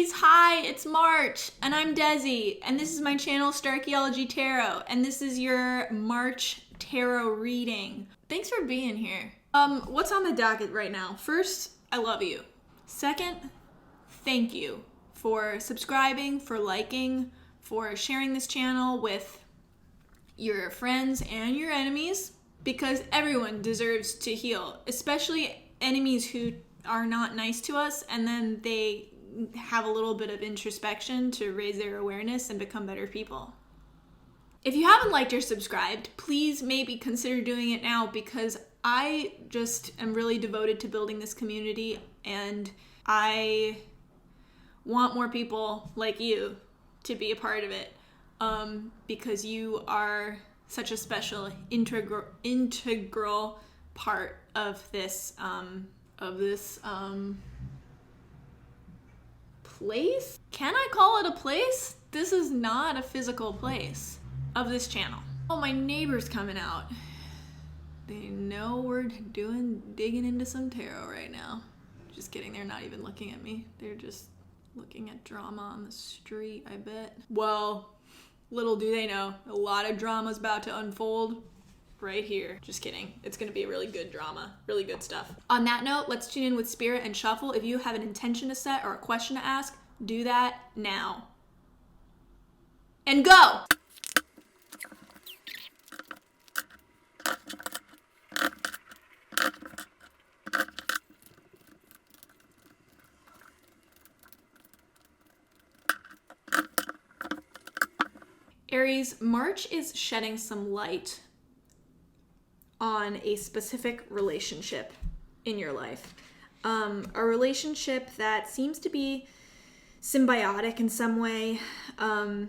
Aries, hi, it's March, and I'm Desi, and this is my channel, Starchaeology Tarot, and this is your March tarot reading. Thanks for being here. What's on the docket right now? First, I love you. Second, thank you for subscribing, for liking, for sharing this channel with your friends and your enemies, because everyone deserves to heal, especially enemies who are not nice to us, and then they have a little bit of introspection to raise their awareness and become better people. If you haven't liked or subscribed, please maybe consider doing it now, because I just am really devoted to building this community, and I want more people like you to be a part of it, because you are such a special integral part of this place? Can I call it a place? This is not a physical place of this channel. Oh, my neighbor's coming out. They know we're digging into some tarot right now. Just kidding, they're not even looking at me. They're just looking at drama on the street, I bet. Well, little do they know, a lot of drama's about to unfold right here. Just kidding. It's gonna be a really good drama, really good stuff. On that note, let's tune in with Spirit and shuffle. If you have an intention to set or a question to ask, do that now. And go! Aries, March is shedding some light on a specific relationship in your life. A relationship that seems to be symbiotic in some way, and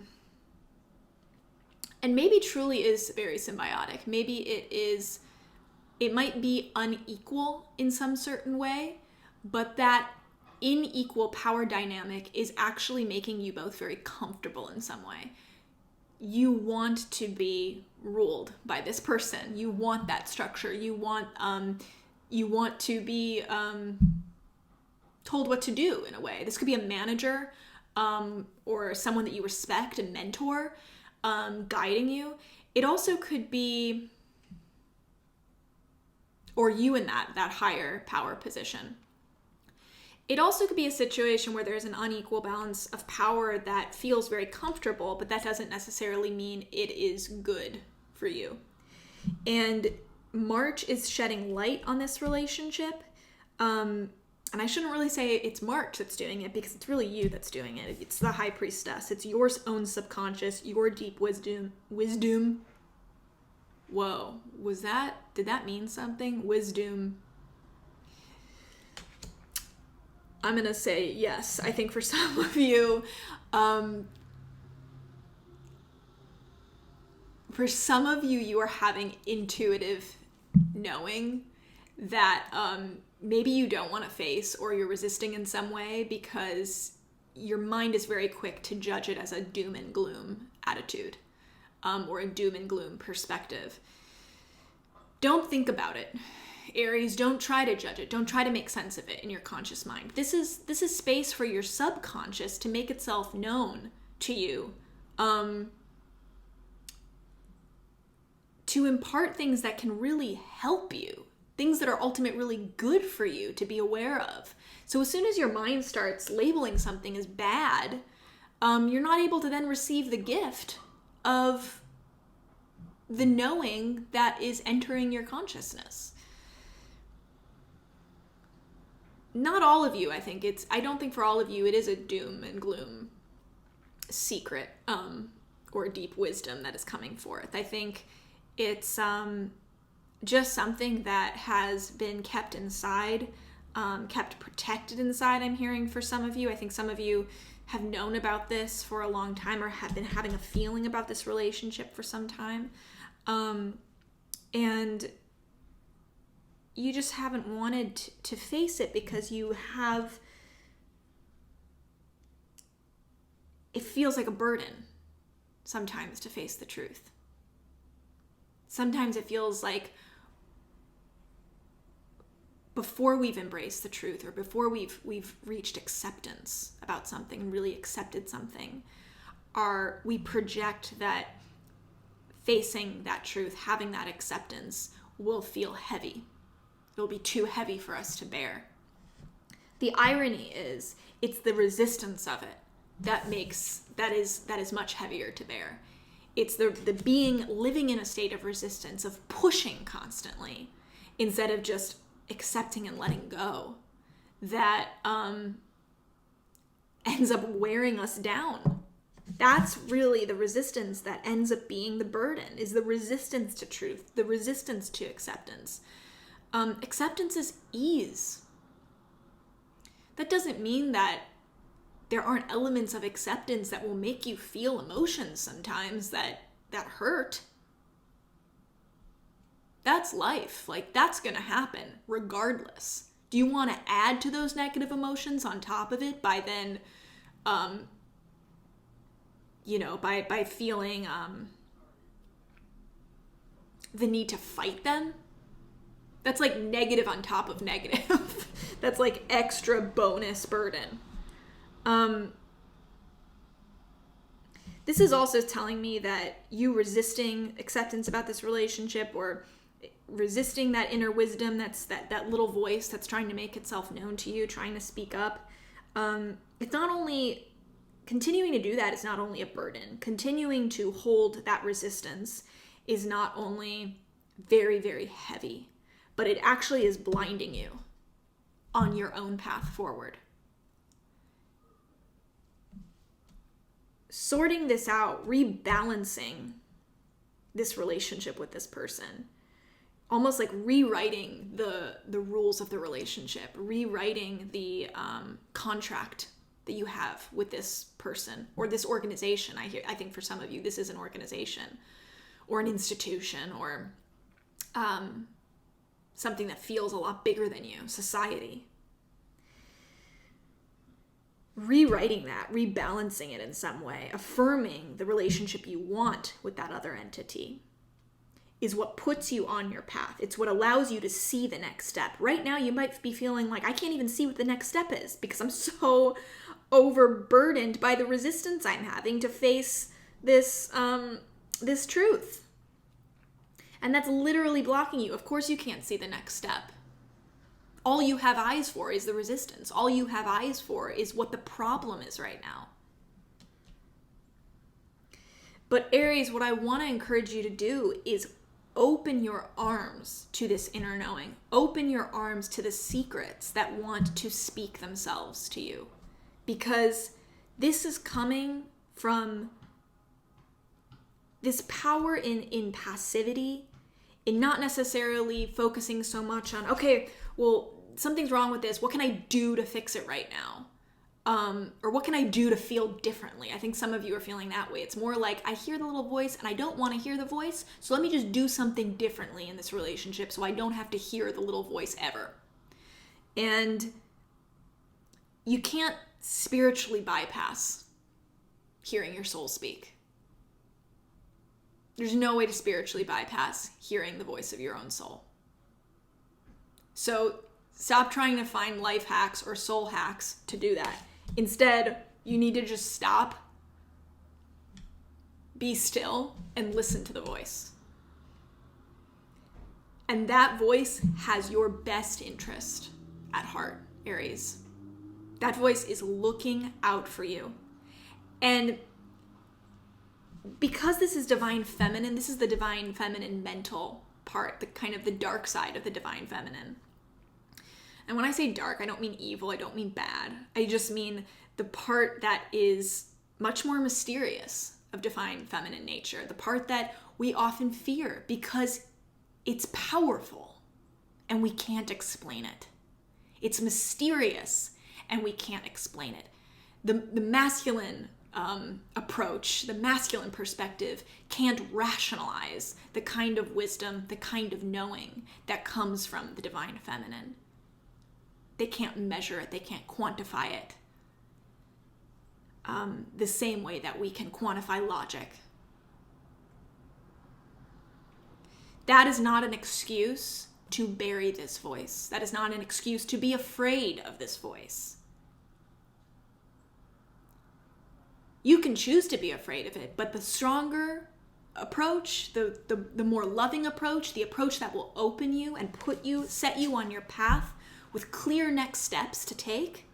maybe truly is very symbiotic. Maybe it might be unequal in some certain way, but that unequal power dynamic is actually making you both very comfortable in some way. You want to be ruled by this person. You want that structure. You want to be told what to do in a way. This could be a manager, or someone that you respect, a mentor, guiding you. It also could be, or you in that higher power position. It also could be a situation where there's an unequal balance of power that feels very comfortable, but that doesn't necessarily mean it is good for you. And March is shedding light on this relationship. And I shouldn't really say it's March that's doing it, because it's really you that's doing it. It's the High Priestess. It's your own subconscious, your deep wisdom. Whoa, did that mean something? Wisdom. I'm gonna say yes. I think for some of you, you are having intuitive knowing that maybe you don't want to face, or you're resisting in some way because your mind is very quick to judge it as a doom and gloom attitude, or a doom and gloom perspective. Don't think about it. Aries, don't try to judge it. Don't try to make sense of it in your conscious mind. This is space for your subconscious to make itself known to you, to impart things that can really help you, things that are ultimately really good for you to be aware of. So as soon as your mind starts labeling something as bad, you're not able to then receive the gift of the knowing that is entering your consciousness. Not all of you, I don't think for all of you it is a doom and gloom secret, or deep wisdom that is coming forth. I think it's just something that has been kept inside, kept protected inside, I'm hearing for some of you. I think some of you have known about this for a long time, or have been having a feeling about this relationship for some time. And you just haven't wanted to face it because it feels like a burden sometimes to face the truth. Sometimes it feels like before we've embraced the truth, or before we've reached acceptance about something, really accepted something, we project that facing that truth, having that acceptance, will feel heavy. It'll be too heavy for us to bear. The irony is, it's the resistance of it that is much heavier to bear. It's the living in a state of resistance, of pushing constantly, instead of just accepting and letting go, that ends up wearing us down. That's really the resistance that ends up being the burden, is the resistance to truth, the resistance to acceptance. Acceptance is ease. That doesn't mean that there aren't elements of acceptance that will make you feel emotions sometimes that hurt. That's life. Like, that's going to happen regardless. Do you want to add to those negative emotions on top of it by then, by feeling the need to fight them? That's like negative on top of negative. That's like extra bonus burden. This is also telling me that you resisting acceptance about this relationship, or resisting that inner wisdom, that's that little voice that's trying to make itself known to you, trying to speak up. It's not only continuing to do that, it's not only a burden. Continuing to hold that resistance is not only very, very heavy, but it actually is blinding you on your own path forward. Sorting this out, rebalancing this relationship with this person, almost like rewriting the rules of the relationship, rewriting the contract that you have with this person or this organization. I think for some of you, this is an organization or an institution, or something that feels a lot bigger than you, society. Rewriting that, rebalancing it in some way, affirming the relationship you want with that other entity, is what puts you on your path. It's what allows you to see the next step. Right now, you might be feeling like, I can't even see what the next step is because I'm so overburdened by the resistance I'm having to face this truth. And that's literally blocking you. Of course you can't see the next step. All you have eyes for is the resistance. All you have eyes for is what the problem is right now. But Aries, what I want to encourage you to do is open your arms to this inner knowing. Open your arms to the secrets that want to speak themselves to you. Because this is coming from this power in passivity, in not necessarily focusing so much on, okay, well, something's wrong with this. What can I do to fix it right now? Or what can I do to feel differently? I think some of you are feeling that way. It's more like, I hear the little voice and I don't want to hear the voice, so let me just do something differently in this relationship so I don't have to hear the little voice ever. And you can't spiritually bypass hearing your soul speak. There's no way to spiritually bypass hearing the voice of your own soul. So stop trying to find life hacks or soul hacks to do that. Instead, you need to just stop, be still, and listen to the voice. And that voice has your best interest at heart, Aries. That voice is looking out for you. And because this is divine feminine, this is the divine feminine mental part, the kind of the dark side of the divine feminine. And when I say dark, I don't mean evil, I don't mean bad. I just mean the part that is much more mysterious of divine feminine nature, the part that we often fear because it's powerful and we can't explain it. It's mysterious and we can't explain it. The masculine approach, the masculine perspective can't rationalize the kind of wisdom, the kind of knowing that comes from the divine feminine. They can't measure it, they can't quantify it the same way that we can quantify logic. That is not an excuse to bury this voice. That is not an excuse to be afraid of this voice. You can choose to be afraid of it, but the stronger approach, the more loving approach, the approach that will open you and set you on your path with clear next steps to take,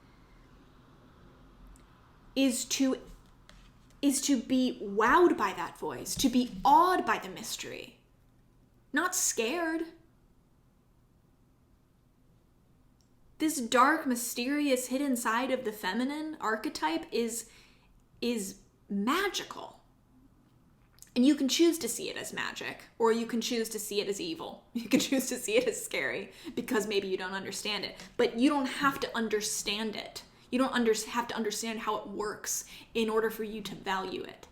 is to be wowed by that voice, to be awed by the mystery, not scared. This dark, mysterious, hidden side of the feminine archetype is magical. And you can choose to see it as magic, or you can choose to see it as evil. You can choose to see it as scary because maybe you don't understand it. But you don't have to understand it. You don't have to understand how it works in order for you to value it.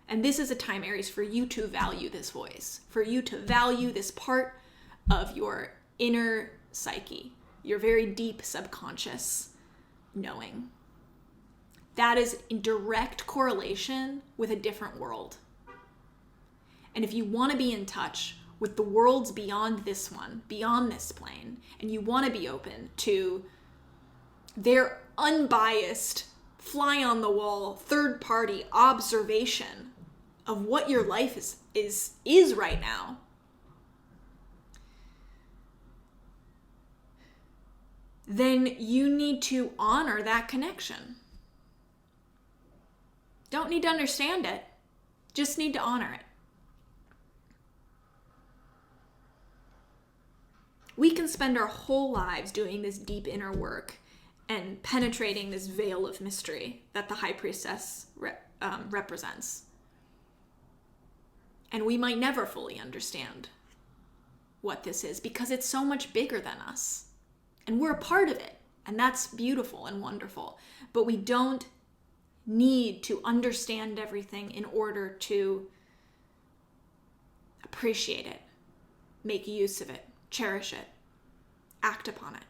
And this is a time, Aries, for you to value this voice, for you to value this part of your inner psyche, your very deep subconscious knowing. That is in direct correlation with a different world. And if you want to be in touch with the worlds beyond this one, beyond this plane, and you want to be open to their unbiased, fly-on-the-wall, third-party observation of what your life is right now, then you need to honor that connection. Don't need to understand it, just need to honor it. We can spend our whole lives doing this deep inner work and penetrating this veil of mystery that the High Priestess represents. And we might never fully understand what this is because it's so much bigger than us. And we're a part of it. And that's beautiful and wonderful. But we don't need to understand everything in order to appreciate it, make use of it, cherish it, act upon it.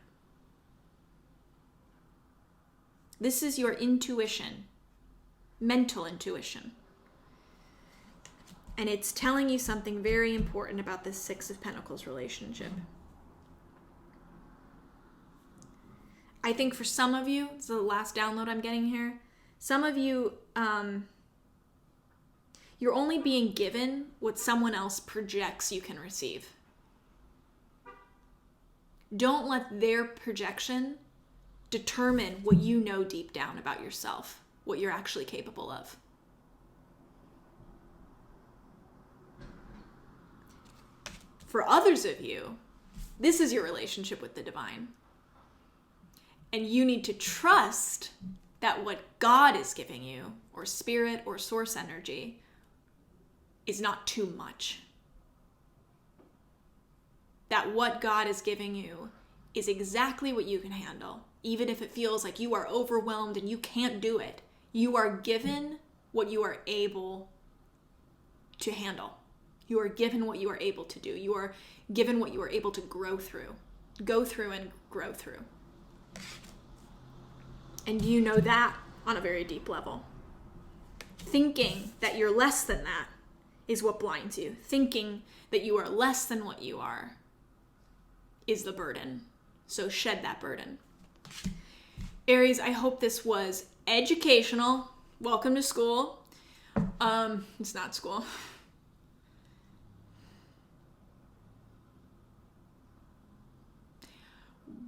This is your intuition, mental intuition. And it's telling you something very important about this Six of Pentacles relationship. I think for some of you, it's the last download I'm getting here, some of you, you're only being given what someone else projects you can receive. Don't let their projection determine what you know deep down about yourself, what you're actually capable of. For others of you, this is your relationship with the divine. And you need to trust that what God is giving you, or spirit or source energy, is not too much. That what God is giving you is exactly what you can handle. Even if it feels like you are overwhelmed and you can't do it, you are given what you are able to handle. You are given what you are able to do. You are given what you are able to grow through. Go through and grow through. And you know that on a very deep level. Thinking that you're less than that is what blinds you. Thinking that you are less than what you are is the burden. So shed that burden. Aries, I hope this was educational. Welcome to school. It's not school.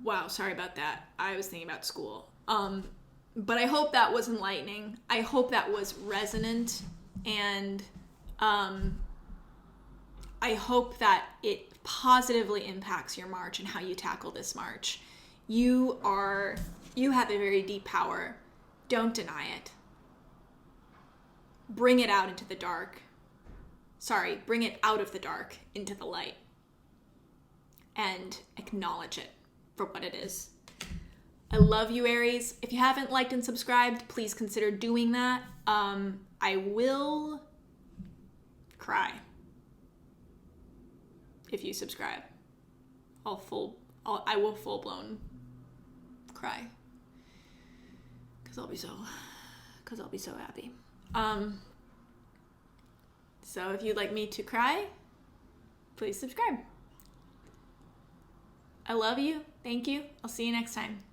Wow, sorry about that. I was thinking about school. But I hope that was enlightening. I hope that was resonant. And I hope that it positively impacts your March and how you tackle this March. You have a very deep power. Don't deny it. Bring it out into the dark. Bring it out of the dark into the light. And acknowledge it for what it is. I love you, Aries. If you haven't liked and subscribed, please consider doing that. I will cry if you subscribe. I will full blown cry because I'll be so happy. So if you'd like me to cry, please subscribe. I love you. Thank you. I'll see you next time.